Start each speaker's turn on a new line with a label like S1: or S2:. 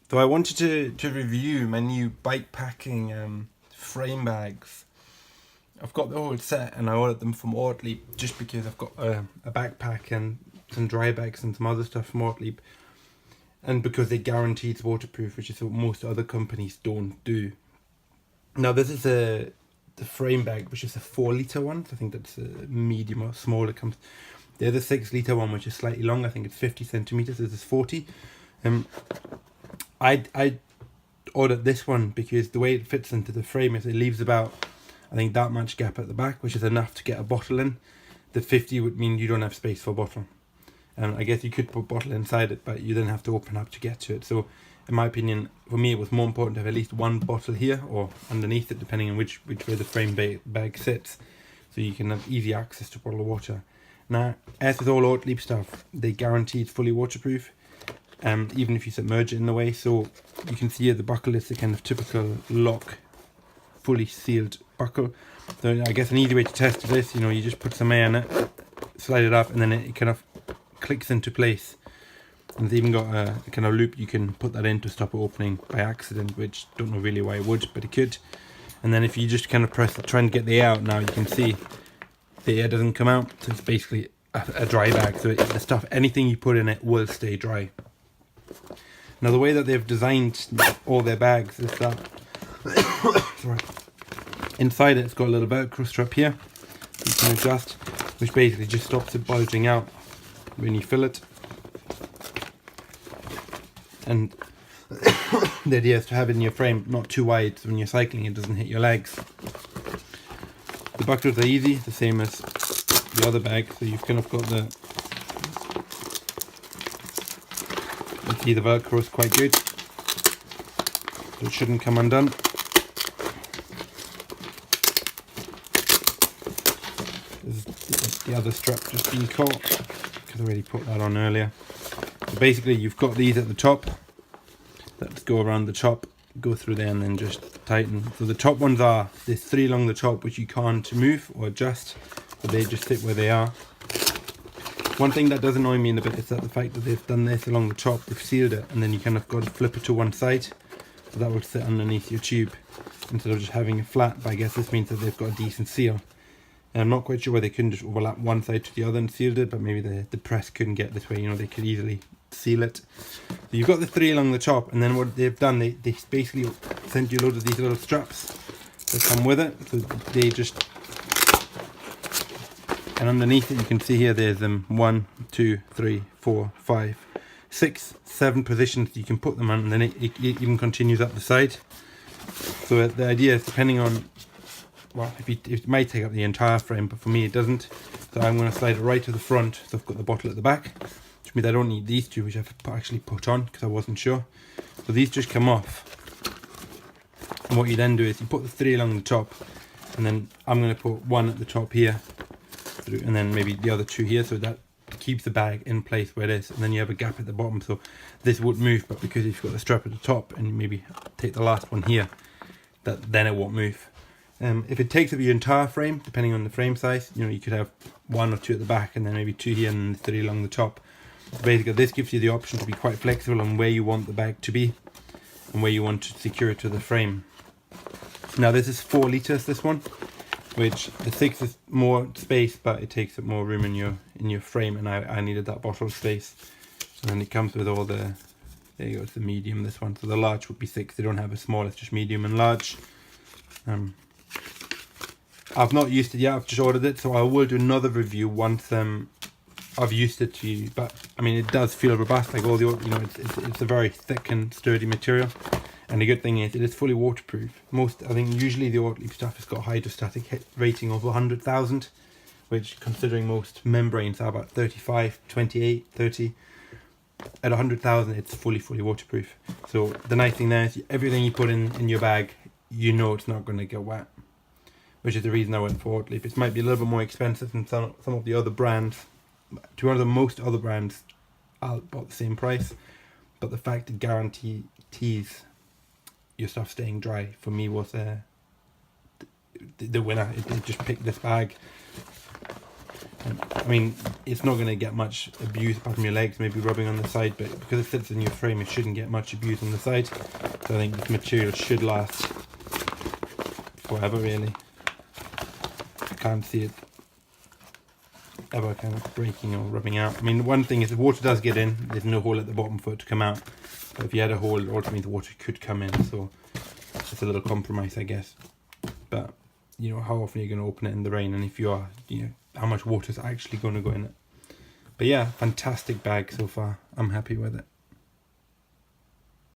S1: So I wanted to review my new bikepacking frame bags. I've got the whole set and I ordered them from Ortlieb just because I've got a backpack and some dry bags and some other stuff from Ortlieb, and because they guarantee it's waterproof, which is what most other companies don't do. Now this is the frame bag, which is a 4 litre one. So I think that's a medium or small. It comes. The other 6 litre one, which is slightly long, I think it's 50 centimeters. This is 40. I ordered this one because the way it fits into the frame is it leaves about, I think, that much gap at the back, which is enough to get a bottle in. The 50 would mean you don't have space for a bottle. I guess you could put a bottle inside it, but you then have to open up to get to it. So in my opinion, for me, it was more important to have at least one bottle here or underneath it, depending on which way the frame bag sits, so you can have easy access to a bottle of water. Now, as with all Ortlieb stuff, they guarantee it's fully waterproof, even if you submerge it in the way. So you can see here the buckle is the kind of typical lock, fully sealed buckle. So I guess an easy way to test this, you just put some air in it, slide it up, and then it kind of clicks into place. And it's even got a kind of loop you can put that in to stop it opening by accident, which don't know really why it would, but it could. And then if you just kind of press it, try and get the air out, now you can see the air doesn't come out. So it's basically a dry bag. So the stuff, anything you put in it will stay dry. Now the way that they've designed all their bags is that sorry, inside it's got a little Velcro strap here you can adjust, which basically just stops it bulging out when you fill it. And the idea is to have it in your frame not too wide, so when you're cycling it doesn't hit your legs. The buckles are easy, the same as the other bag, so you've kind of got you see the Velcro is quite good, so it shouldn't come undone. This is the other strap just being caught, because I already put that on earlier. So basically you've got these at the top that go around the top, go through there and then just tighten. So the top ones there's 3 along the top which you can't move or adjust, so they just sit where they are. One thing that does annoy me in a bit is that the fact that they've done this along the top, they've sealed it, and then you kind of got to flip it to one side, so that will sit underneath your tube instead of just having it flat. But I guess this means that they've got a decent seal. And I'm not quite sure why they couldn't just overlap one side to the other and sealed it, but maybe the press couldn't get this way, they could easily seal it. So you've got the 3 along the top, and then what they've done, they basically sent you a load of these little straps that come with it. So they just, and underneath it you can see here there's 1, 2, 3, 4, 5, 6, 7 positions you can put them on, and then it even continues up the side. So the idea is, depending on, well, it might take up the entire frame, but for me it doesn't. So I'm going to slide it right to the front, so I've got the bottle at the back, which means I don't need these two, which I've actually put on because I wasn't sure. So these just come off, and what you then do is you put the 3 along the top, and then I'm going to put 1 at the top here, and then maybe the other 2 here, so that keeps the bag in place where it is. And then you have a gap at the bottom, so this would move, but because you've got the strap at the top and maybe take the last one here, then it won't move. If it takes up your entire frame, depending on the frame size, you could have 1 or 2 at the back, and then maybe 2 here and 3 along the top. So basically this gives you the option to be quite flexible on where you want the bag to be and where you want to secure it to the frame. Now this is 4 litres, this one, which the 6 is more space, but it takes up more room in your frame, and I needed that bottle space. And then it comes with all the, there you go, it's the medium, this one. So the large would be 6, they don't have a small, it's just medium and large. I've not used it yet, I've just ordered it, so I will do another review once I've used it to you. But I mean, it does feel robust, like all the, it's a very thick and sturdy material. And the good thing is it is fully waterproof. I think usually the Ortlieb stuff has got a hydrostatic rating of 100,000, which, considering most membranes are about 35, 28, 30, at 100,000 it's fully waterproof. So the nice thing there is everything you put in your bag, it's not going to get wet, which is the reason I went for Ortlieb. It might be a little bit more expensive than some of the other brands. To be honest, most other brands are about the same price, but the fact it guarantees your stuff staying dry, for me, was the winner. It just picked this bag. I mean, it's not going to get much abuse apart from your legs maybe rubbing on the side, but because it sits in your frame, it shouldn't get much abuse on the side. So I think this material should last forever, really. I can't see it ever kind of breaking or rubbing out. I mean, one thing is if water does get in, there's no hole at the bottom for it to come out. But if you had a hole, it also means the water could come in. So it's a little compromise, I guess. But, you know, how often are you going to open it in the rain? And if you are, you know, how much water is actually going to go in it. But yeah, fantastic bag so far. I'm happy with it.